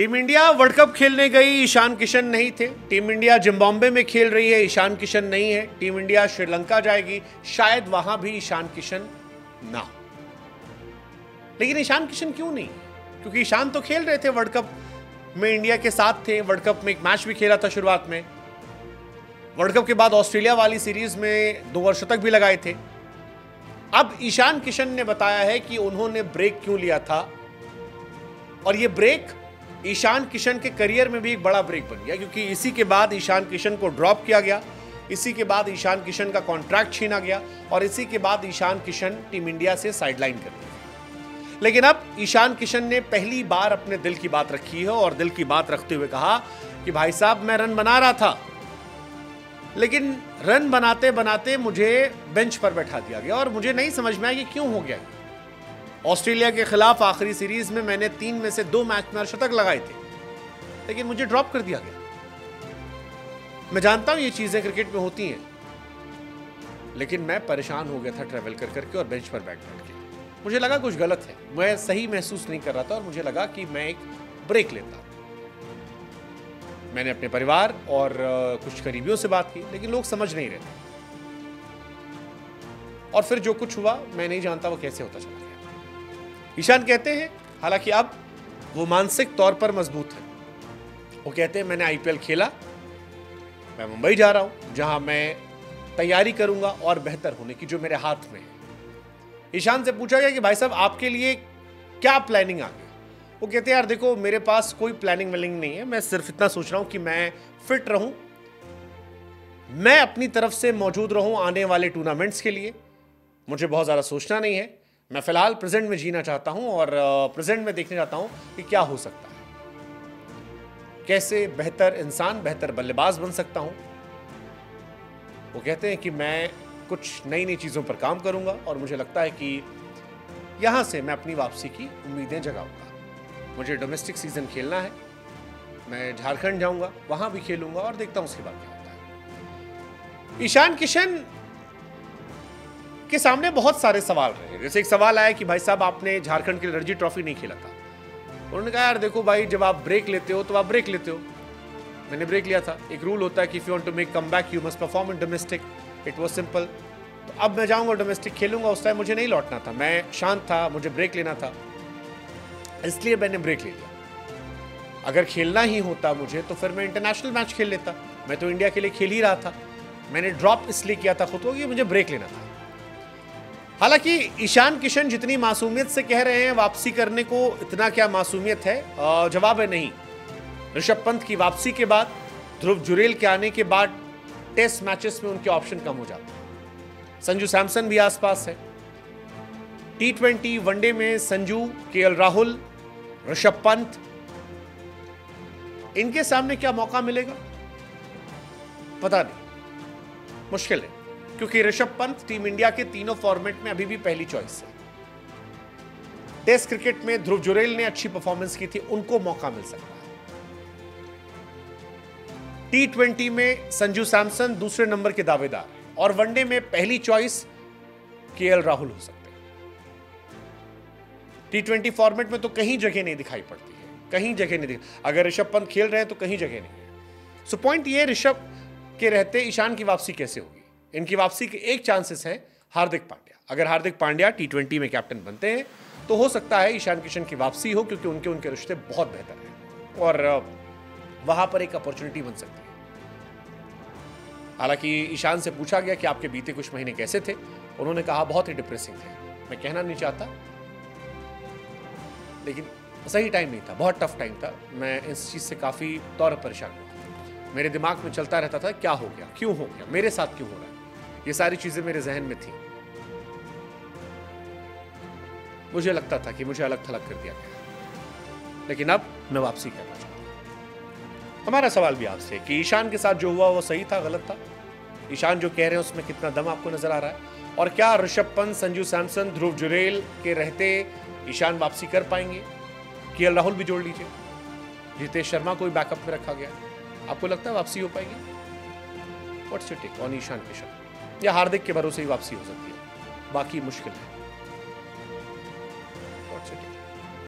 Team India world cup खेलने गई, ईशान किशन नहीं थे। टीम इंडिया जिम्बाब्वे में खेल रही है, ईशान किशन नहीं है। टीम इंडिया श्रीलंका जाएगी, शायद वहां भी ईशान किशन ना हो। लेकिन ईशान किशन क्यों नहीं? क्योंकि ईशान तो खेल रहे थे वर्ल्ड कप में, इंडिया के साथ थे। वर्ल्ड कप में एक मैच भी खेला था शुरुआत में। वर्ल्ड कप के बाद ऑस्ट्रेलिया वाली सीरीज में 2 अर्धशतक भी लगाए थे। अब ईशान किशन ने बताया है कि उन्होंने ब्रेक क्यों लिया था, और यह ब्रेक ईशान किशन के करियर में भी एक बड़ा ब्रेक बन गया, क्योंकि इसी के बाद ईशान किशन को ड्रॉप किया गया, इसी के बाद ईशान किशन का कॉन्ट्रैक्ट छीना गया, और इसी के बाद ईशान किशन टीम इंडिया से साइडलाइन कर दिया। लेकिन अब ईशान किशन ने पहली बार अपने दिल की बात रखी है, और दिल की बात रखते हुए कहा कि भाई साहब, मैं रन बना रहा था, लेकिन रन बनाते बनाते मुझे बेंच पर बैठा दिया गया, और मुझे नहीं समझ में आया कि क्यों हो गया। ऑस्ट्रेलिया के खिलाफ आखिरी सीरीज में मैंने 3 में से 2 मैच में अर्धशतक लगाए थे, लेकिन मुझे ड्रॉप कर दिया गया। मैं जानता हूं ये चीजें क्रिकेट में होती हैं, लेकिन मैं परेशान हो गया था ट्रैवल कर करके और बेंच पर बैठ के। मुझे लगा कुछ गलत है, मैं सही महसूस नहीं कर रहा था, और मुझे लगा कि मैं एक ब्रेक लेता। मैंने अपने परिवार और कुछ करीबियों से बात की, लेकिन लोग समझ नहीं रहे थे। और फिर जो कुछ हुआ, मैं नहीं जानता वो कैसे होता चला गया। ईशान कहते हैं, हालांकि अब वो मानसिक तौर पर मजबूत है। वो कहते हैं, मैंने आईपीएल खेला, मैं मुंबई जा रहा हूं, जहां मैं तैयारी करूंगा और बेहतर होने की, जो मेरे हाथ में है। ईशान से पूछा गया कि भाई साहब, आपके लिए क्या प्लानिंग आगे? वो कहते हैं, यार देखो, मेरे पास कोई प्लानिंग व्लानिंग नहीं है, मैं सिर्फ इतना सोच रहा हूं कि मैं फिट रहूं, मैं अपनी तरफ से मौजूद रहूं आने वाले टूर्नामेंट्स के लिए। मुझे बहुत ज्यादा सोचना नहीं है, मैं फिलहाल प्रेजेंट में जीना चाहता हूं, और प्रेजेंट में देखने चाहता हूं कि क्या हो सकता है, कैसे बेहतर इंसान, बेहतर बल्लेबाज बन सकता हूं। वो कहते हैं कि मैं कुछ नई नई चीजों पर काम करूंगा, और मुझे लगता है कि यहां से मैं अपनी वापसी की उम्मीदें जगाऊंगा। मुझे डोमेस्टिक सीजन खेलना है, मैं झारखंड जाऊंगा, वहां भी खेलूंगा, और देखता हूं उसके बाद क्या होता है। ईशान किशन के सामने बहुत सारे सवाल रहे। जैसे एक सवाल आया कि भाई साहब, आपने झारखंड के लिए रणजी ट्रॉफी नहीं खेला था। उन्होंने कहा, यार देखो भाई, जब आप ब्रेक लेते हो तो आप ब्रेक लेते हो। मैंने ब्रेक लिया था। एक रूल होता है कि if you want to make comeback you must perform in domestic. It was simple. तो अब मैं जाऊंगा डोमेस्टिक खेलूंगा। उस टाइम मुझे नहीं लौटना था, मैं शांत था, मुझे ब्रेक लेना था, इसलिए मैंने ब्रेक ले लिया। अगर खेलना ही होता मुझे, तो फिर मैं इंटरनेशनल मैच खेल लेता। मैं तो इंडिया के लिए खेल ही रहा था। मैंने ड्रॉप इसलिए किया था खुद को कि मुझे ब्रेक लेना था। हालांकि ईशान किशन जितनी मासूमियत से कह रहे हैं वापसी करने को, इतना क्या मासूमियत है? जवाब है नहीं। ऋषभ पंत की वापसी के बाद, ध्रुव जुरेल के आने के बाद टेस्ट मैचेस में उनके ऑप्शन कम हो जाते हैं। संजू सैमसन भी आसपास है। T20 वनडे में संजू, केएल राहुल, ऋषभ पंत, इनके सामने क्या मौका मिलेगा पता नहीं, मुश्किल है, क्योंकि ऋषभ पंत टीम इंडिया के तीनों फॉर्मेट में अभी भी पहली चॉइस है। टेस्ट क्रिकेट में ध्रुव जुरेल ने अच्छी परफॉर्मेंस की थी, उनको मौका मिल सकता है। T20 में संजू सैमसन दूसरे नंबर के दावेदार, और वनडे में पहली चॉइस केएल राहुल हो सकते हैं। T20 फॉर्मेट में तो कहीं जगह नहीं दिखाई पड़ती है, कहीं जगह नहीं दिखाई। अगर ऋषभ पंत खेल रहे हैं तो कहीं जगह नहीं है। सो पॉइंट ये, ऋषभ के रहते ईशान की वापसी कैसे होगी? इनकी वापसी के एक चांसेस हैं हार्दिक पांड्या। अगर हार्दिक पांड्या T20 में कैप्टन बनते हैं तो हो सकता है ईशान किशन की वापसी हो, क्योंकि उनके रिश्ते बहुत बेहतर हैं, और वहां पर एक अपॉर्चुनिटी बन सकती है। हालांकि ईशान से पूछा गया कि आपके बीते कुछ महीने कैसे थे, उन्होंने कहा बहुत ही डिप्रेसिंग थे। मैं कहना नहीं चाहता, लेकिन सही टाइम नहीं था, बहुत टफ टाइम था। मैं इस चीज से काफी तौर पर परेशान हुआ। मेरे दिमाग में चलता रहता था, क्या हो गया, क्यों हो गया, मेरे साथ क्यों हो रहा है। ये सारी चीजें मेरे जहन में थी। मुझे लगता था कि मुझे अलग थलग कर दिया गया, लेकिन अब मैं वापसी करना चाहता हूं। हमारा सवाल भी आपसे कि ईशान के साथ जो हुआ वो सही था, गलत था? ईशान जो कह रहे हैं उसमें कितना दम आपको नजर आ रहा है? और क्या ऋषभ पंत, संजू सैमसन, ध्रुव जुरेल के रहते ईशान वापसी कर पाएंगे? केएल राहुल भी जोड़ लीजिए, जितेश शर्मा को भी बैकअप में रखा गया। आपको लगता है वापसी हो पाएगी? What's your take on Ishan Kishan? या हार्दिक के भरोसे ही वापसी हो सकती है? बाकी मुश्किल है। What's your take?